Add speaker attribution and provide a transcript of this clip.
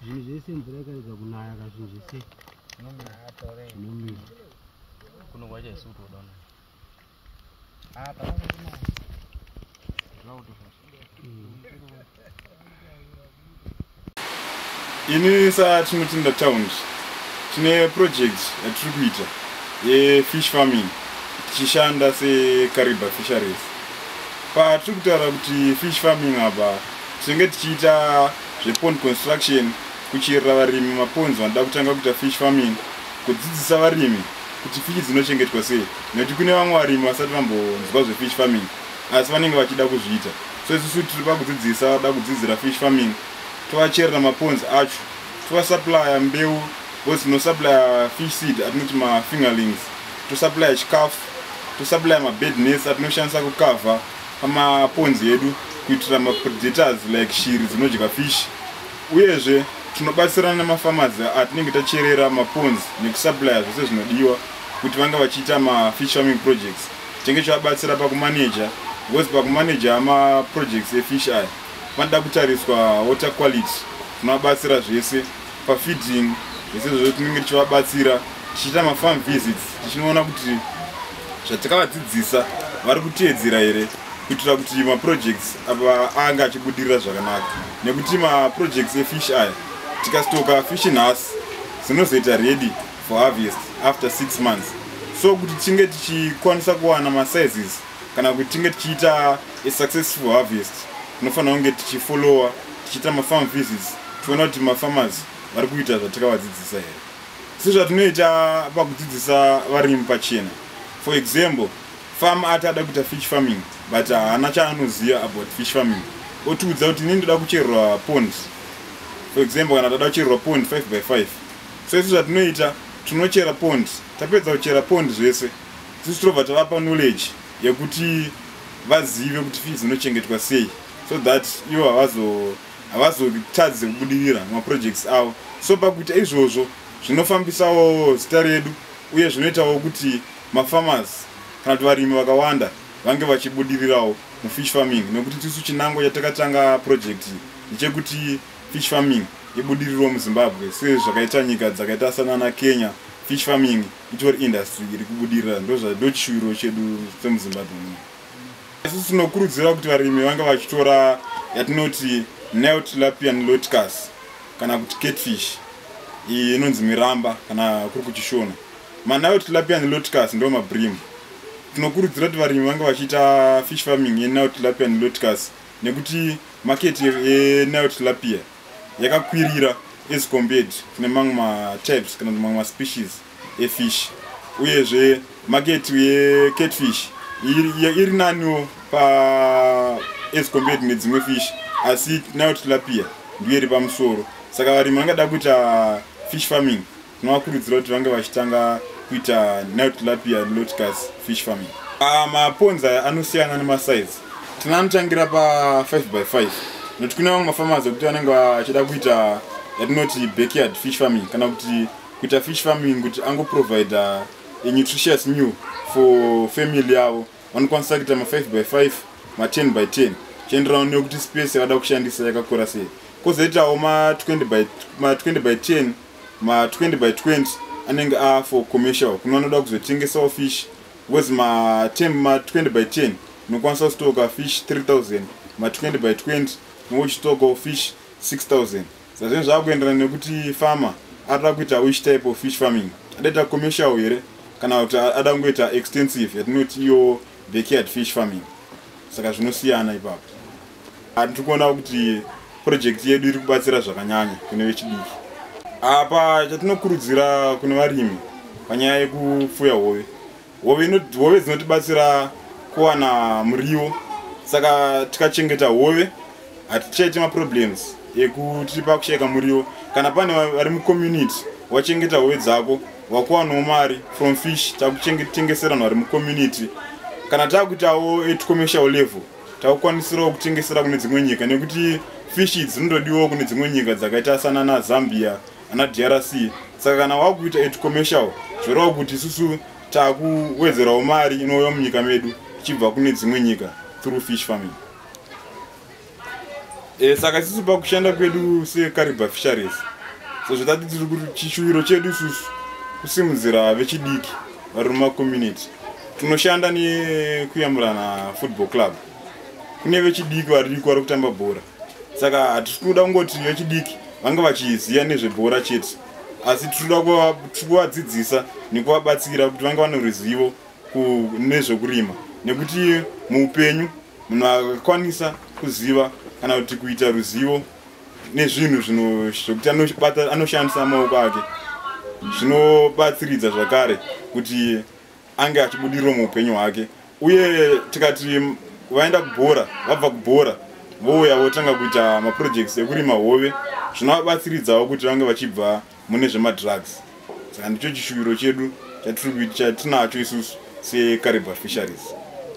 Speaker 1: zvinhu zvese mvura ikaedza kunaya kazhinji sei zvinomira
Speaker 2: kunogwa chaisutoda
Speaker 3: ini satinotenda town tine project yatiri kuita yefish farming tichishanda seCariba Fisheries. Patiri kutaura kuti fish farming apa tinenge tichiita zvepond construction, kucherera varimi maponzi vanoda kutanga kuita fish farming, kudzidzisa varimi kuti fishi dzinochengetwa sei, nekuti kune vamwe varimi vasati vambonzwa zvefish farming asi vanenge vachida kuzviita. So isusu tiri pakudzidzisa vada kudzidzira fish farming, tovacherera maponzi acho, tovasupply mbeu, because no supply fish seed atinoti mafingerlings, tosupply chikafu, tosupply mabed nets atinoshandisa kukavha pamaponzi edu kuitira mapredators like shiri dzinodya fish. Uyezve tinobatsirana namafarmers atinenge tacherera maponzi nekusupply zvose zvinodiwa kuti vanga vachiita mafish farming projects. Tinenge tichivabatsira pakumanager, because pakumanager amaprojects efish aya vanoda kutariswa water quality, tinovabatsira zvese pafeeding, zvese zvose tinenge tichivabatsira, tichiita mafarm visits, tichinoona kuti zvatakavadzidzisa vari kuteedzera here, kuitira kuti maprojects apa anga achibudirira zvakanaka. Nekuti maprojects efish aya tikastoka fish nhasi dzinozoita ready for harvest after 6 months. So kuti tinge tichikwanisa kuwana masizes kana kuti tinge tichiita a successful harvest, tinofanira kunge tichifollowa, tichiita mafarm visits, tiona kuti mafarmers vari kuita zvatakavadzidzisa here. Sezvatinoita pakudzidzisa varimi pachena. For example, farmer atada kuita fish farming but haana chaanoziva about fish farming, otiudza kuti ini ndoda kuchererwa pond. For example, kana toda kuchererwa pond 5x5. So isi zvatinoita, tinochera pond, tapedza kuchera pond zvese, sisi tobva tavapa knowledge yekuti vazive kuti fish dzinochengetwa sei, so that ivo havazotadze kubudirira maprojects avo. So pakuita izvozvo zvinofambisawo zita redu, uye zvinoitawo kuti mafarmers kana kuti varimi vakawanda vange vachibudirirawo mufish farming, nekuti tisu chinango chatakatanga project ndechekuti fish farming ibudiriro muZimbabwe. Sezvo zvakaita nyika dzakaita sanana Kenya, fish farming itori industry iri kubudirira, ndo chishuviro chedu semuZimbabwe. Isusu tinokurudzira kuti varimi vange vachitora yatinoti Nile tilapia loticus kana kuti catfish, iyi inonzi miramba kana kuri kuchishona. Nile tilapia loticus ndo mabream. Tinokurudzira kuti varimi vange vachiita fish farming yeNile tilapia loticus, nekuti market yeNile tilapia yakakwirira as compared kune mamwe matypes kana mamwe maspecies efish. Uyezve market yecatfish iri naniwo as compared nedzimwe fish, asi Nile tilapia ndiyo iri pamusoro. Saka varimi vangada kuita fish farming, tinovakurudzira kuti vange vachitanga kuita Nile tilapia loticus fish farming. Maponzi aya anosiyana nemasize. Tinanotangira pa 5x5, nokuti kune vamwe mafarmers ekuti vanenge vachida kuita yatinoti backyard fish farming, kana kuti kuita fish farming kuti angoprovide a nutritious meal for family yavo, vanokwanisa kuita ma5x5, ma10x10, chienderana nekuti space yavada kushandisa yakakura sei. Kozoitawo ma20x10, ma20x20 anenge for commercial, kune vanoda kuzotengesawo fish, because ma20x10 unokwanisa kustoka fish 3000, ma20x20 unochitokawo fish 6000. Saka zvinhu zvakuenderana nekuti farmer ada kuita which type of fish farming, adaita commercial here kana kuti ada kungoita extensive yatinoti iyo backyard fish farming. Saka zvinosiyana ipapo. Tiri kuona kuti project yedu iri kubatsira zvakanyanya kune vechidiki. Apa chatinokurudzira kune varimi panyaya yekufuya hove, hove dzinotibatsira kuwana muriwo. Saka tikachengeta hove hatichaiti maproblems ekuti pakushayika muriwo. Kana pane vari mucommunity wachengeta hove dzako, wakuwanawo mari from fish, takutengesera vari mucommunity. Kana takuitawo at commercial level, takukwanisirawo kutengesera kune dzimwe nyika, nekuti fish dzinondodiwawo kune dzimwe nyika dzakaita sanana Zambia, ana DRC. Saka kana wakuita at commercial, zvoreva kuti isusu takuwedzerawo mari inouya munyika medu ichibva kune dzimwe nyika through fish farming. Saka isusu pakushanda kwedu seCariba Fisheries sezvo tati tiri kuti chishuwiro chedu isusu kusimudzira vechidiki vari mumacommunity. Tunoshanda nekuyamburana football club. Kune vechidiki variko vari kutamba bhora, saka hatisi kuda kungoti vechidiki vanga vachiziva nezvebhora chete, asi tinoda kuvadzidzisa nekuvabatsira kuti vanga vane ruzivo nezvekurima, nekuti muupenyu munhu akakwanisa kuziva kana kuti kuita ruzivo nezvinhu zvokuti anoshandisa maoko ake zvinobatsiridza zvakare kuti ange achibudirira muupenyu hwake. Uye tikati vaenda kubhora, vabva kubhora vouya votanga kuita maprojects ekurima hove, zvinovabatsiridzawo kuti vange vachibva mune zvemadrugs. Saka ndicho chishuwiro chedu chatinacho isusu seKariba Fisheries.